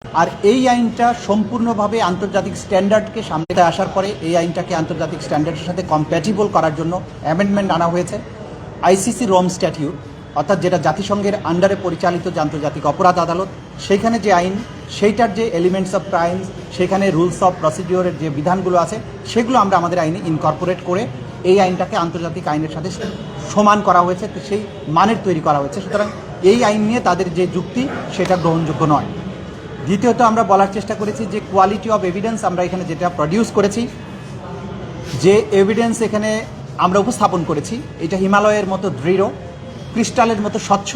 আর এই আইনটা সম্পূর্ণভাবে আন্তর্জাতিক স্ট্যান্ডার্ডকে সামনে আসার পরে এই আইনটাকে আন্তর্জাতিক স্ট্যান্ডার্ডের সাথে কম্প্যাটিবল করার জন্য অ্যামেন্ডমেন্ট আনা হয়েছে। আইসিসি রোম স্ট্যাটিউট, অর্থাৎ যেটা জাতিসংঘের আন্ডারে পরিচালিত যে আন্তর্জাতিক অপরাধ আদালত, সেইখানে যে আইন, সেইটার যে এলিমেন্টস অফ ক্রাইমস, সেখানে রুলস অফ প্রসিডিওরের যে বিধানগুলো আছে, সেগুলো আমরা আমাদের আইনে ইনকর্পোরেট করে এই আইনটাকে আন্তর্জাতিক আইনের সাথে সমান করা হয়েছে, সেই মানের তৈরি করা হয়েছে। সুতরাং এই আইন নিয়ে তাদের যে যুক্তি, সেটা গ্রহণযোগ্য নয়। দ্বিতীয়ত, আমরা বলার চেষ্টা করেছি যে কোয়ালিটি অফ এভিডেন্স আমরা এখানে যেটা প্রডিউস করেছি, যে এভিডেন্স এখানে আমরা উপস্থাপন করেছি, এটা হিমালয়ের মতো দৃঢ়, ক্রিস্টালের মতো স্বচ্ছ।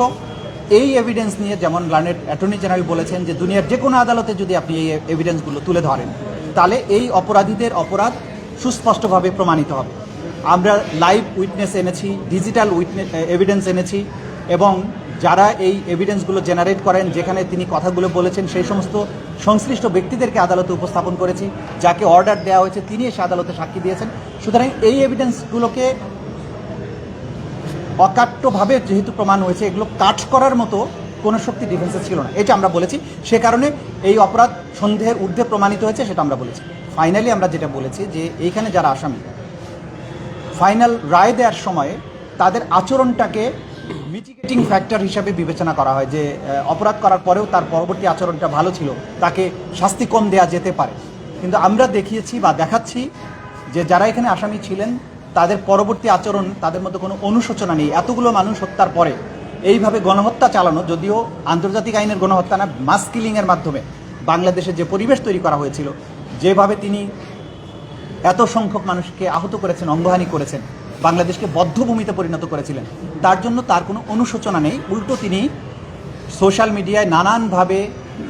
এই এভিডেন্স নিয়ে যেমন লার্নেড অ্যাটর্নি জেনারেল বলেছেন যে দুনিয়ার যে কোনো আদালতে যদি আপনি এই এভিডেন্সগুলো তুলে ধরেন, তাহলে এই অপরাধীদের অপরাধ সুস্পষ্টভাবে প্রমাণিত হবে। আমরা লাইভ উইটনেস এনেছি, ডিজিটাল এভিডেন্স এনেছি, এবং যারা এই এভিডেন্সগুলো জেনারেট করেন, যেখানে তিনি কথাগুলো বলেছেন, সেই সমস্ত সংশ্লিষ্ট ব্যক্তিদেরকে আদালতে উপস্থাপন করেছি। যাকে অর্ডার দেওয়া হয়েছে তিনি এসে আদালতে সাক্ষী দিয়েছেন। সুতরাং এই এভিডেন্সগুলোকে অকাট্যভাবে যেহেতু প্রমাণ হয়েছে, এগুলো কাট করার মতো কোনো শক্তি ডিফেন্সে ছিল না, এটা আমরা বলেছি। সে কারণে এই অপরাধ সন্দেহের ঊর্ধ্বে প্রমাণিত হয়েছে, সেটা আমরা বলেছি। ফাইনালি আমরা যেটা বলেছি যে এইখানে যারা আসামি, ফাইনাল রায় দেওয়ার সময়ে তাদের আচরণটাকে মিটিগেটিং ফ্যাক্টর হিসাবে বিবেচনা করা হয়, যে অপরাধ করার পরেও তার পরবর্তী আচরণটা ভালো ছিল, তাকে শাস্তি কম দেওয়া যেতে পারে। কিন্তু আমরা দেখিয়েছি বা দেখাচ্ছি যে যারা এখানে আসামি ছিলেন, তাদের পরবর্তী আচরণ, তাদের মধ্যে কোনো অনুশোচনা নেই। এতগুলো মানুষ হত্যার পরে এইভাবে গণহত্যা চালানো, যদিও আন্তর্জাতিক আইনের গণহত্যা না, মাস কিলিংয়ের মাধ্যমে বাংলাদেশে যে পরিবেশ তৈরি করা হয়েছিল, যেভাবে তিনি এত সংখ্যক মানুষকে আহত করেছেন, অঙ্গহানি করেছেন, বাংলাদেশকে বদ্ধভূমিতে পরিণত করেছিলেন, তার জন্য তার কোনো অনুশোচনা নেই। উল্টো তিনি সোশ্যাল মিডিয়ায় নানানভাবে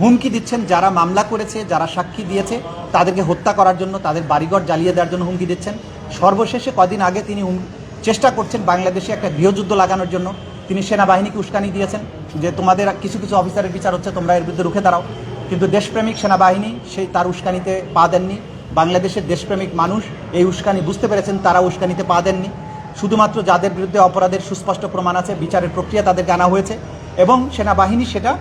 হুমকি দিচ্ছেন, যারা মামলা করেছে, যারা সাক্ষী দিয়েছে, তাদেরকে হত্যা করার জন্য, তাদের বাড়িঘর জ্বালিয়ে দেওয়ার জন্য হুমকি দিচ্ছেন। সর্বশেষে কদিন আগে তিনি চেষ্টা করছেন বাংলাদেশে একটা গৃহযুদ্ধ লাগানোর জন্য। তিনি সেনাবাহিনীকে উস্কানি দিয়েছেন যে তোমাদের কিছু কিছু অফিসারের বিচার হচ্ছে, তোমরা এর বিরুদ্ধে রুখে দাঁড়াও। কিন্তু দেশপ্রেমিক সেনাবাহিনী সেই তার উস্কানিতে পা দেননি। বাংলাদেশের দেশপ্রেমিক মানুষ এই উস্কানি বুঝতে পেরেছেন, তারা উস্কানিতে পা দেননি। শুধুমাত্র যাদের বিরুদ্ধে অপরাধের সুস্পষ্ট প্রমাণ আছে, বিচারের প্রক্রিয়া তাদেরকে আনা হয়েছে, এবং সেনাবাহিনী সেটা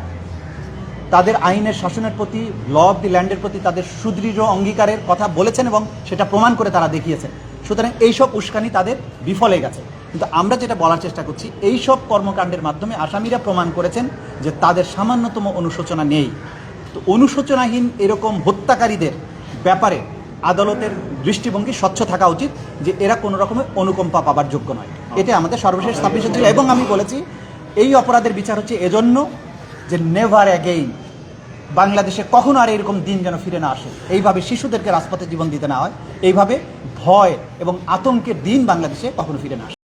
তাদের আইনের শাসনের প্রতি, ল অফ দি ল্যান্ডের প্রতি তাদের সুদৃঢ় অঙ্গীকারের কথা বলেছেন, এবং সেটা প্রমাণ করে তারা দেখিয়েছেন। সুতরাং এইসব উস্কানি তাদের বিফলে গেছে। কিন্তু আমরা যেটা বলার চেষ্টা করছি, এইসব কর্মকাণ্ডের মাধ্যমে আসামিরা প্রমাণ করেছেন যে তাদের সামান্যতম অনুশোচনা নেই। তো অনুশোচনাহীন এরকম হত্যাকারীদের ব্যাপারে আদালতের দৃষ্টিভঙ্গি স্বচ্ছ থাকা উচিত, যে এরা কোনো রকমের অনুকম্পা পাবার যোগ্য নয়। এটা আমাদের সর্বশেষ সাবমিশন ছিল। এবং আমি বলেছি এই অপরাধের বিচার হচ্ছে এজন্য যে নেভার অ্যাগেইন বাংলাদেশে কখনো আর এরকম দিন যেন ফিরে না আসে, এইভাবে শিশুদেরকে রাজপথে জীবন দিতে না হয়, এইভাবে ভয় এবং আতঙ্কের দিন বাংলাদেশে কখনো ফিরে না আসে।